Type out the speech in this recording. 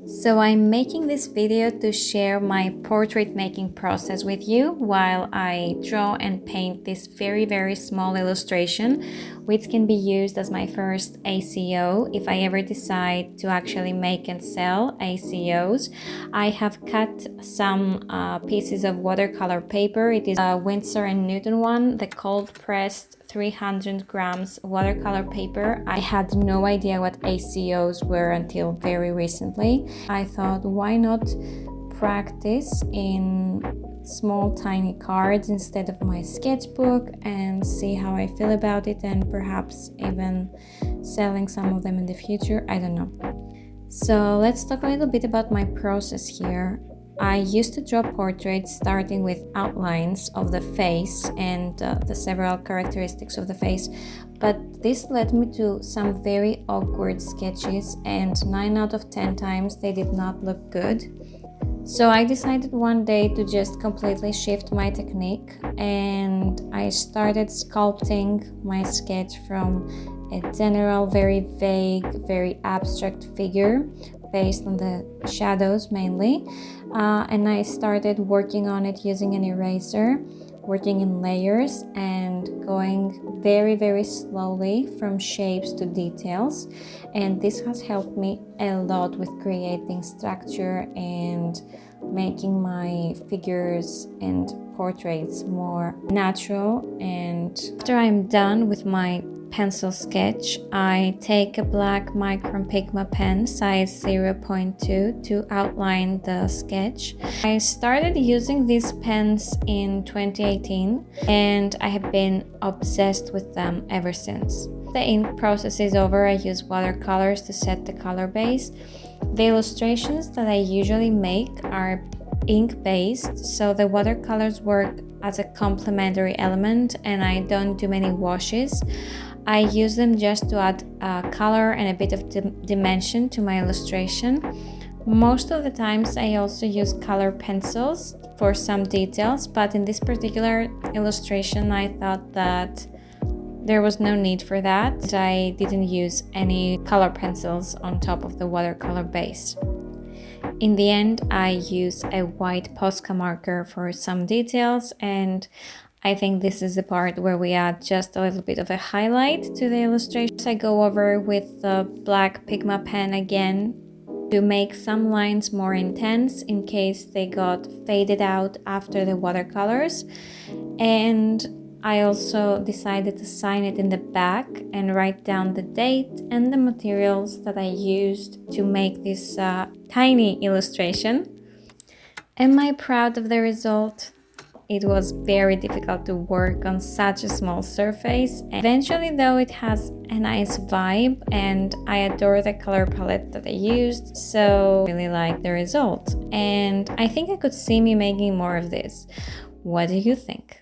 So I'm making this video to share my portrait making process with you while I draw and paint this very small illustration, which can be used as my first ACEO if I ever decide to actually make and sell ACEOs. I have cut some pieces of watercolor paper. It is a Winsor & Newton one, the cold pressed 300 grams watercolor paper. I had no idea what ACEOs were until very recently. I thought, why not practice in small tiny cards instead of my sketchbook and see how I feel about it, and perhaps even selling some of them in the future. I don't know. So let's talk a little bit about my process here. I used to draw portraits starting with outlines of the face and the several characteristics of the face, but this led me to some very awkward sketches, and 9 out of 10 times they did not look good. So I decided one day to just completely shift my technique, and I started sculpting my sketch from a general, very vague, very abstract figure based on the shadows mainly, and I started working on it using an eraser, working in layers and going very slowly from shapes to details, and this has helped me a lot with creating structure and making my figures and portraits more natural. And after I'm done with my pencil sketch, I take a black Micron Pigma pen size 0.2 to outline the sketch. I started using these pens in 2018 and I have been obsessed with them ever since. The ink process is over. I use watercolors to set the color base. The illustrations that I usually make are ink based, so the watercolors work as a complementary element and I don't do many washes. I use them just to add color and a bit of dimension to my illustration. Most of the times I also use color pencils for some details, but in this particular illustration I thought that there was no need for that. I didn't use any color pencils on top of the watercolor base. In the end, I use a white Posca marker for some details, and I think this is the part where we add just a little bit of a highlight to the illustrations. I go over with the black Pigma pen again to make some lines more intense in case they got faded out after the watercolors. And I also decided to sign it in the back and write down the date and the materials that I used to make this tiny illustration. Am I proud of the result? It was very difficult to work on such a small surface. Eventually though, it has a nice vibe and I adore the color palette that I used, so I really like the result. And I think I could see me making more of this. What do you think?